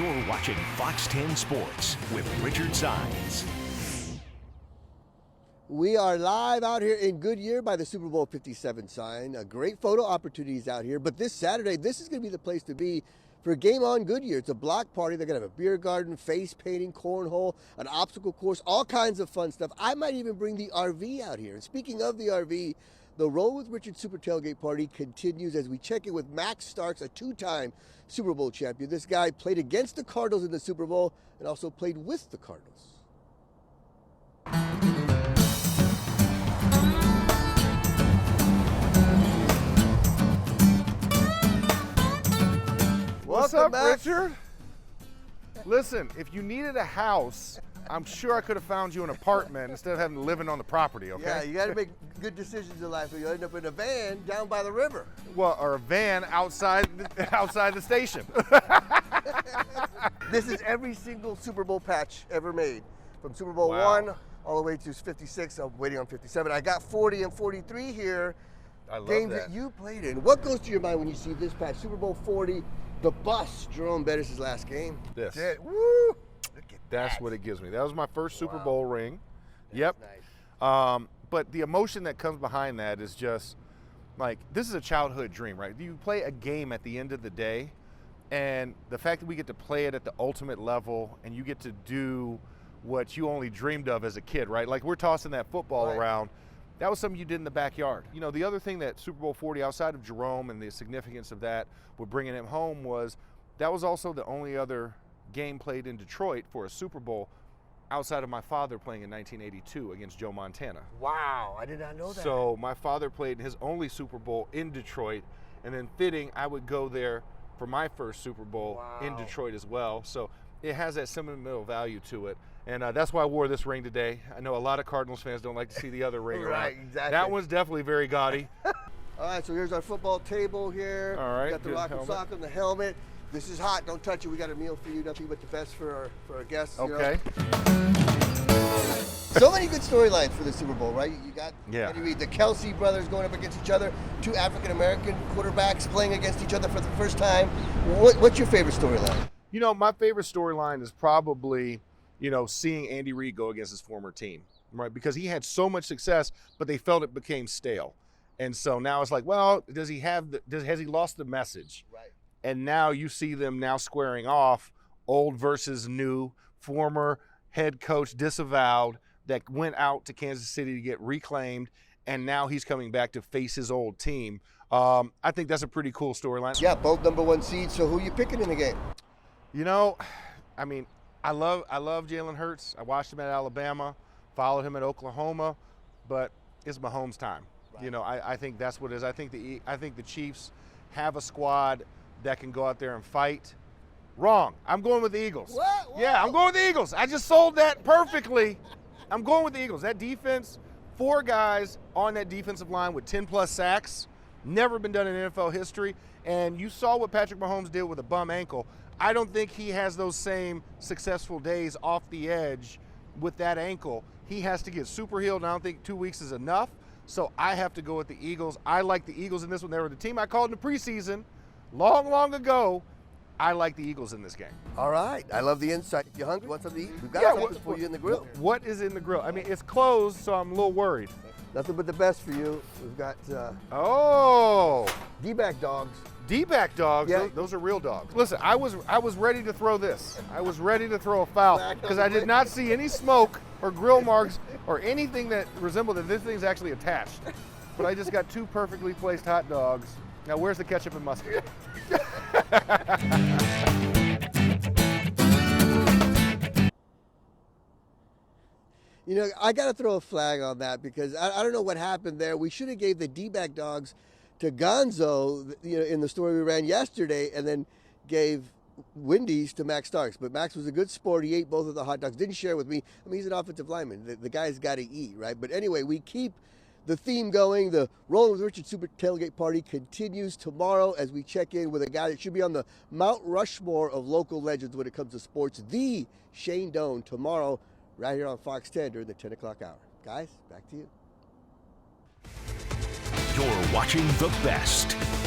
You're watching Fox 10 Sports with Richard Sines. We are live out here in Goodyear by the Super Bowl 57 sign. Great photo opportunities out here. But this Saturday, this is going to be the place to be for Game On Goodyear. It's a block party. They're going to have a beer garden, face painting, cornhole, an obstacle course, all kinds of fun stuff. I might even bring the RV out here. And speaking of the RV, the Roll with Richard Super Tailgate Party continues as we check in with Max Starks, a two-time Super Bowl champion. This guy played against the Cardinals in the Super Bowl and also played with the Cardinals. What's up, Max? Richard? Listen, if you needed a house, I'm sure I could have found you an apartment instead of having to live on the property, okay? Yeah, you got to make good decisions in life or you'll end up in a van down by the river. Well, or a van outside the station. This is every single Super Bowl patch ever made. From Super Bowl Wow. 1 all the way to 56. I'm waiting on 57. I got 40 and 43 here. I love Games that. that you played in. What goes to your mind when you see this patch? Super Bowl 40, the bust, Jerome Bettis' last game. This. Woo! Look at That's that. what it gives me. That was my first Super Wow. Bowl ring. That's Yep. nice. But the emotion that comes behind that is just like, this is a childhood dream, right? You play a game at the end of the day, and the fact that we get to play it at the ultimate level and you get to do what you only dreamed of as a kid, right? Like we're tossing that football Right. around. That was something you did in the backyard. You know, the other thing that Super Bowl 40, outside of Jerome and the significance of that, with bringing him home, was that was also the only other game played in Detroit for a Super Bowl outside of my father playing in 1982 against Joe Montana. Wow, I did not know that. So my father played in his only Super Bowl in Detroit, and then fitting, I would go there for my first Super Bowl in Wow. Detroit as well. So it has that sentimental value to it. And that's why I wore this ring today. I know a lot of Cardinals fans don't like to see the other ring around. Right, exactly. That one's definitely very gaudy. All right, so here's our football table here. All right, Got the good rock and helmet. sock on the helmet. This is hot. Don't touch it. We got a meal for you. Nothing but the best for our guests. you know. Okay. So many good storylines for the Super Bowl, right? You got Yeah. Andy Reid, the Kelsey brothers going up against each other, two African-American quarterbacks playing against each other for the first time. What's your favorite storyline? You know, my favorite storyline is probably, seeing Andy Reid go against his former team, right? Because he had so much success, but they felt it became stale. And so now it's like, well, has he lost the message? Right. And now you see them now squaring off, old versus new, former head coach disavowed that went out to Kansas City to get reclaimed, and now he's coming back to face his old team. I think that's a pretty cool storyline. Yeah, both #1 seeds. So who are you picking in the game? I love Jalen Hurts. I watched him at Alabama, followed him at Oklahoma, but it's Mahomes' time. Right. I think that's what it is. I think the Chiefs have a squad that can go out there and fight. Wrong. I'm going with the Eagles. What? Yeah, I'm going with the Eagles. I just sold that perfectly. I'm going with the Eagles. That defense, 4 guys on that defensive line with 10-plus sacks, never been done in NFL history. And you saw what Patrick Mahomes did with a bum ankle. I don't think he has those same successful days off the edge with that ankle. He has to get super healed, and I don't think 2 weeks is enough. So I have to go with the Eagles. I like the Eagles in this one. They were the team I called in the preseason long ago. I like the Eagles in this game. All right. I love the insight. If you're hungry, want something to eat? We've got Yeah, something for you in the grill. What is in the grill? I mean, it's closed, so I'm a little worried. Nothing but the best for you. We've got Oh, D-back dogs. D-back dogs. Yeah. Those are real dogs. Listen, I was ready to throw this. I was ready to throw a foul because I did not see any smoke or grill marks or anything that resembled that this thing's actually attached. But I just got 2 perfectly placed hot dogs. Now, where's the ketchup and mustard? I got to throw a flag on that because I don't know what happened there. We should have gave the D-back dogs to Gonzo, in the story we ran yesterday, and then gave Wendy's to Max Starks. But Max was a good sport. He ate both of the hot dogs. Didn't share with me. I mean, he's an offensive lineman. The guy's got to eat, right? But anyway, we keep the theme going. The Rollin with Richard Super Tailgate Party continues tomorrow as we check in with a guy that should be on the Mount Rushmore of local legends when it comes to sports, the Shane Doan, tomorrow right here on Fox 10 during the 10 o'clock hour. Guys, back to you. You're watching the best